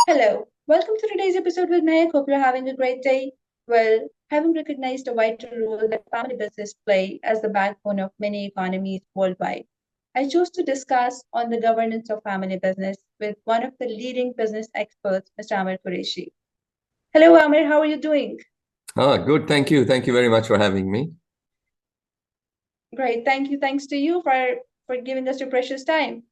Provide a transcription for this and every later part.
Hello, welcome to today's episode with Nayak. Hope you're having a great day. Well, having recognized the vital role that family business play as the backbone of many economies worldwide, I chose to discuss on the governance of family business with one of the leading business experts, Mr. Amir Qureshi. Hello, Amir. How are you doing? Good. Thank you. Thank you very much for having me. Great. Thank you. Thanks to you for giving us your precious time.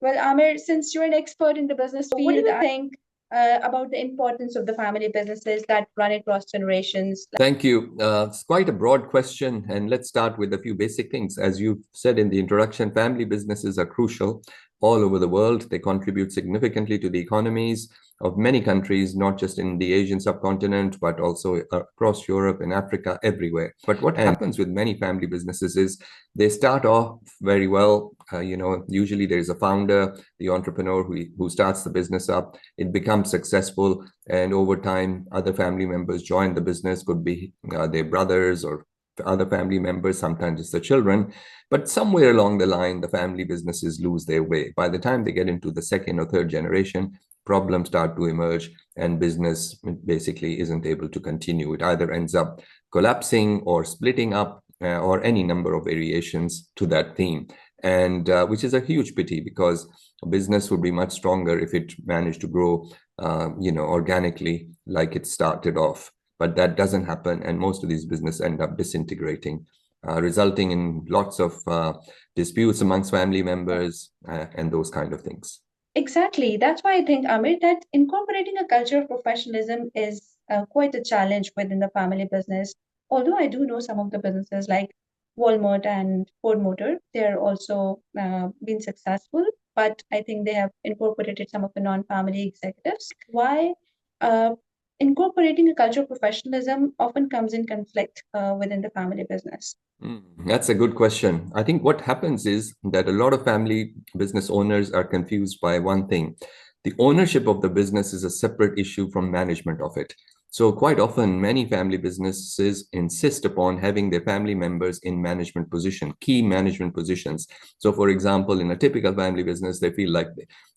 Well, Amir, since you're an expert in the business What do field, you think about the importance of the family businesses that run across generations? Thank you. It's quite a broad question, and let's start with a few basic things. As you said in the introduction, family businesses are crucial all over the world. They contribute significantly to the economies of many countries, not just in the Asian subcontinent, but also across Europe and Africa, everywhere. But what happens with many family businesses is they start off very well. Usually there is a founder, the entrepreneur who starts the business up. It becomes successful, and over time, other family members join the business. Could be their brothers or other family members. Sometimes it's the children. But somewhere along the line, the family businesses lose their way. By the time they get into the second or third generation, problems start to emerge, and business basically isn't able to continue. It either ends up collapsing or splitting up, or any number of variations to that theme, and which is a huge pity, because a business would be much stronger if it managed to grow organically like it started off. But that doesn't happen, and most of these businesses end up disintegrating, resulting in lots of disputes amongst family members, and those kind of things. Exactly. That's why I think, Amir, that incorporating a culture of professionalism is quite a challenge within the family business. Although I do know some of the businesses like Walmart and Ford Motor, they're also been successful, but I think they have incorporated some of the non-family executives. Why uh, incorporating a culture of professionalism often comes in conflict within the family business? That's a good question. I think what happens is that a lot of family business owners are confused by one thing. The ownership of the business is a separate issue from management of it. So quite often, many family businesses insist upon having their family members in management position, key management positions. So for example, in a typical family business, they feel like,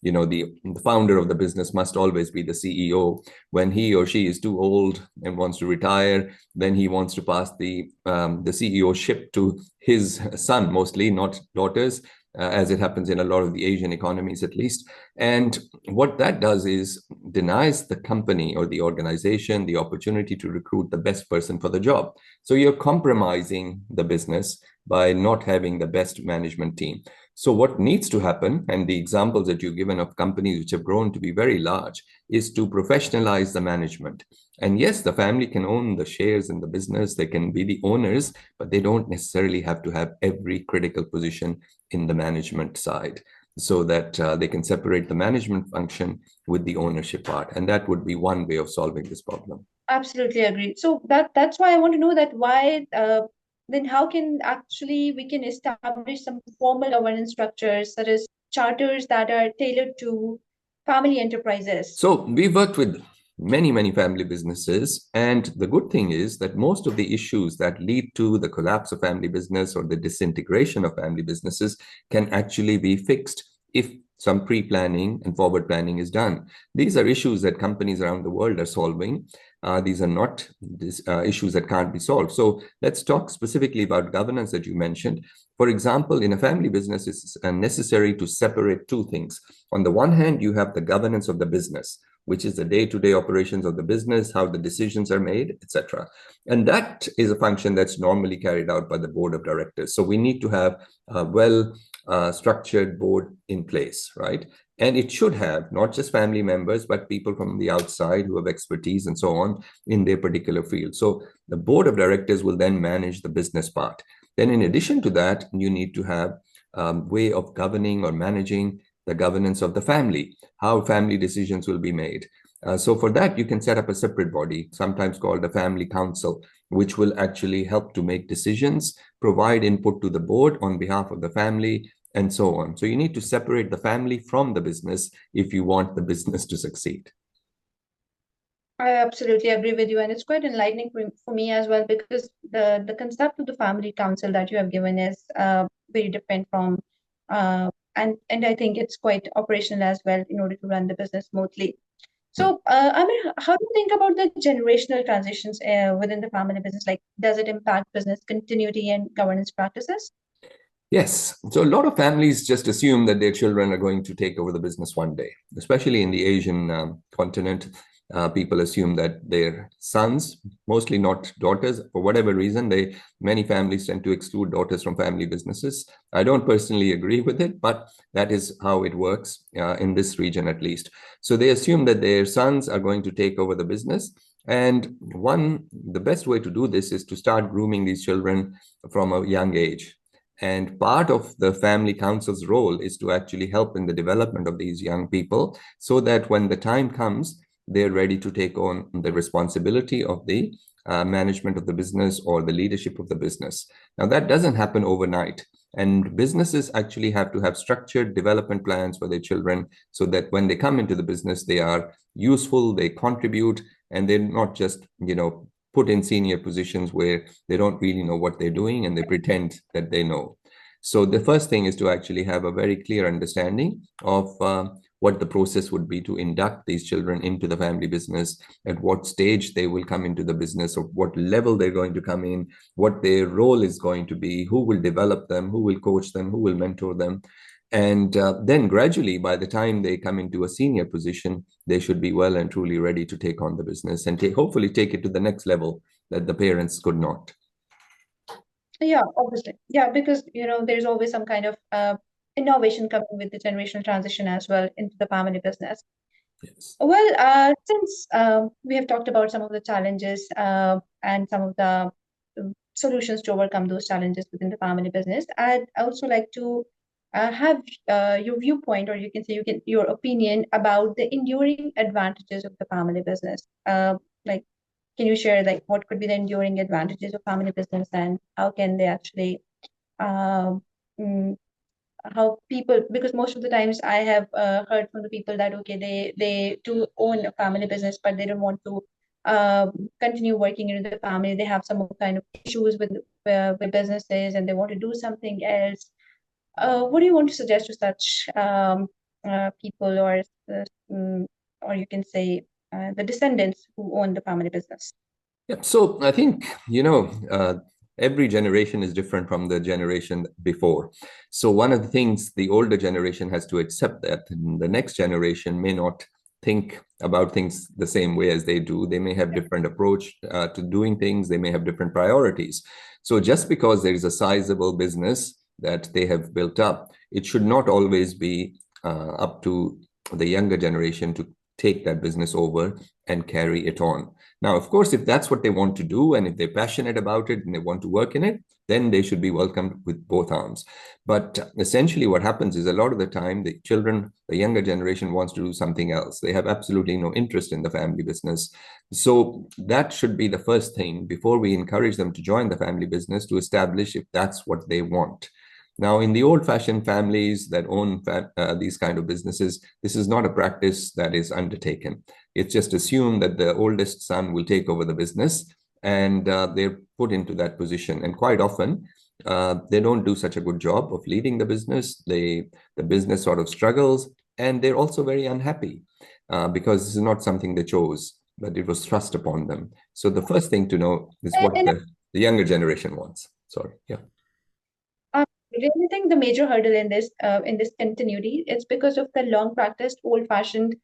the founder of the business must always be the CEO. When he or she is too old and wants to retire, then he wants to pass the CEO ship to his son, mostly, not daughters, as it happens in a lot of the Asian economies, at least. And what that does is denies the company or the organization the opportunity to recruit the best person for the job. So you're compromising the business by not having the best management team. So what needs to happen, and the examples that you've given of companies which have grown to be very large, is to professionalize the management. And yes, the family can own the shares in the business, they can be the owners, but they don't necessarily have to have every critical position in the management side, so that they can separate the management function with the ownership part. And that would be one way of solving this problem. Absolutely agree. So that's why I want to know that why then how can actually we can establish some formal governance structures such as charters that are tailored to family enterprises. So we worked with many family businesses. And the good thing is that most of the issues that lead to the collapse of family business or the disintegration of family businesses can actually be fixed if some pre-planning and forward planning is done. These are issues that companies around the world are solving. These are not issues that can't be solved. So let's talk specifically about governance that you mentioned. For example, in a family business, it's necessary to separate two things. On the one hand, you have the governance of the business, which is the day-to-day operations of the business, how the decisions are made, etc. And that is a function that's normally carried out by the board of directors. So we need to have a well structured board in place, right? And it should have not just family members, but people from the outside who have expertise and so on in their particular field. So the board of directors will then manage the business part. Then in addition to that, you need to have a way of governing or managing the governance of the family, how family decisions will be made. So for that, you can set up a separate body, sometimes called a family council, which will actually help to make decisions, provide input to the board on behalf of the family, and so on. So you need to separate the family from the business if you want the business to succeed. I absolutely agree with you, and it's quite enlightening for me as well because the concept of the family council that you have given is very different from and I think it's quite operational as well in order to run the business smoothly. So, I mean, how do you think about the generational transitions within the family business? Like, does it impact business continuity and governance practices? Yes. So a lot of families just assume that their children are going to take over the business one day, especially in the Asian continent. People assume that their sons, mostly not daughters, for whatever reason, many families tend to exclude daughters from family businesses. I don't personally agree with it, but that is how it works in this region at least. So they assume that their sons are going to take over the business. And the best way to do this is to start grooming these children from a young age. And part of the family council's role is to actually help in the development of these young people so that when the time comes, they're ready to take on the responsibility of the management of the business or the leadership of the business. Now, that doesn't happen overnight. And businesses actually have to have structured development plans for their children so that when they come into the business, they are useful, they contribute, and they're not just, put in senior positions where they don't really know what they're doing and they pretend that they know. So the first thing is to actually have a very clear understanding of what the process would be to induct these children into the family business, at what stage they will come into the business, or what level they're going to come in, what their role is going to be, who will develop them, who will coach them, who will mentor them. And then gradually, by the time they come into a senior position, they should be well and truly ready to take on the business and hopefully take it to the next level that the parents could not. Yeah, obviously. Yeah, because there's always some kind of innovation coming with the generational transition as well into the family business. Yes. Well, since we have talked about some of the challenges and some of the solutions to overcome those challenges within the family business, I'd also like to have your viewpoint, or you can say your opinion about the enduring advantages of the family business. Like, can you share like what could be the enduring advantages of family business and how can they actually um, mm, how people, because most of the times I have heard from the people that okay, they do own a family business but they don't want to continue working in the family. They have some kind of issues with businesses and they want to do something else. What do you want to suggest to such people, or you can say the descendants who own the family business? Yeah, so I think, every generation is different from the generation before. So one of the things the older generation has to accept that the next generation may not think about things the same way as they do. They may have different approach to doing things. They may have different priorities. So just because there is a sizable business that they have built up, it should not always be up to the younger generation to take that business over and carry it on. Now, of course, if that's what they want to do and if they're passionate about it and they want to work in it, then they should be welcomed with both arms. But essentially, what happens is a lot of the time, the children, the younger generation wants to do something else. They have absolutely no interest in the family business. So that should be the first thing before we encourage them to join the family business, to establish if that's what they want. Now, in the old-fashioned families that own these kind of businesses, this is not a practice that is undertaken. It's just assumed that the oldest son will take over the business, and they're put into that position. And quite often, they don't do such a good job of leading the business. The business sort of struggles, and they're also very unhappy because this is not something they chose, but it was thrust upon them. So the first thing to know is what And the younger generation wants. Sorry, yeah. I really think the major hurdle in this continuity, it's because of the long practiced, old-fashioned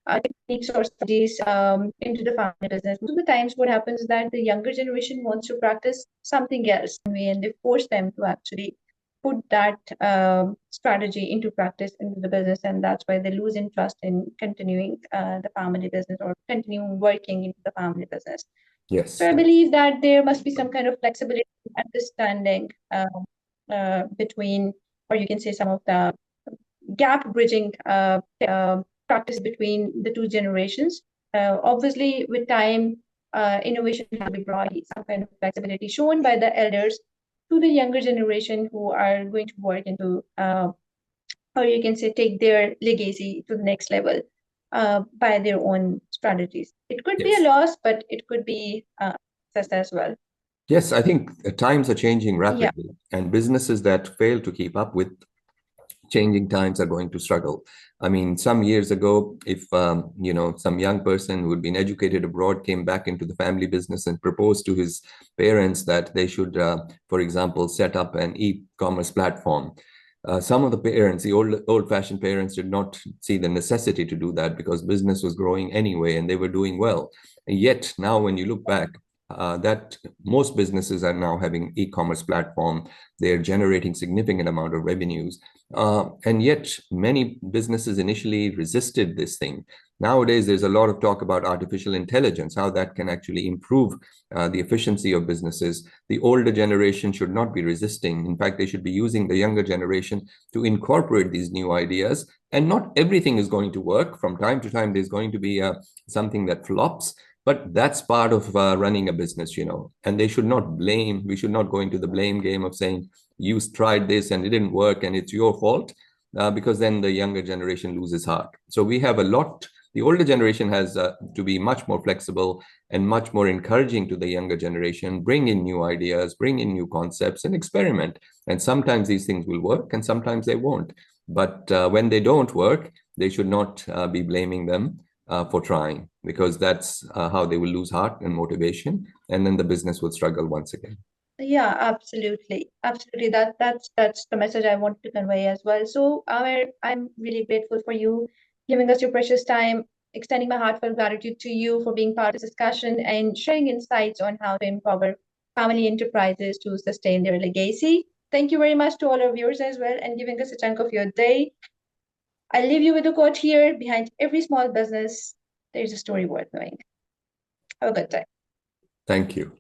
techniques or strategies into the family business. Most of the times, what happens is that the younger generation wants to practice something else, and they force them to actually put that strategy into practice into the business, and that's why they lose interest in continuing the family business or continuing working into the family business. So Yes. I believe that there must be some kind of flexibility, understanding between, or you can say some of the gap bridging practice between the two generations. Obviously, with time, innovation has to be brought, some kind of flexibility shown by the elders to the younger generation who are going to work into, or you can say, take their legacy to the next level by their own strategies. It could be a Yes. loss, but it could be success as well. Yes, I think times are changing Yeah. rapidly, and businesses that fail to keep up with changing times are going to struggle. I mean, some years ago, if some young person who had been educated abroad came back into the family business and proposed to his parents that they should, for example, set up an e-commerce platform. Some of the parents, the old-fashioned parents, did not see the necessity to do that because business was growing anyway and they were doing well. And yet now, when you look back, that most businesses are now having e-commerce platform. They're generating significant amount of revenues, and yet many businesses initially resisted this thing. Nowadays, there's a lot of talk about artificial intelligence, how that can actually improve the efficiency of businesses. The older generation should not be resisting. In fact, they should be using the younger generation to incorporate these new ideas. And not everything is going to work. From time to time, there's going to be something that flops. But that's part of running a business, and they should not blame. We should not go into the blame game of saying, you tried this and it didn't work and it's your fault, because then the younger generation loses heart. So we have a lot. The older generation has to be much more flexible and much more encouraging to the younger generation, bring in new ideas, bring in new concepts and experiment. And sometimes these things will work and sometimes they won't. But when they don't work, they should not be blaming them for trying, because that's how they will lose heart and motivation, and then the business will struggle once again. Yeah, absolutely. Absolutely. That's the message I want to convey as well. So, Amir, I'm really grateful for you giving us your precious time, extending my heartfelt gratitude to you for being part of this discussion and sharing insights on how to empower family enterprises to sustain their legacy. Thank you very much to all our viewers as well and giving us a chunk of your day. I'll leave you with a quote here: behind every small business, there's a story worth knowing. Have a good day. Thank you.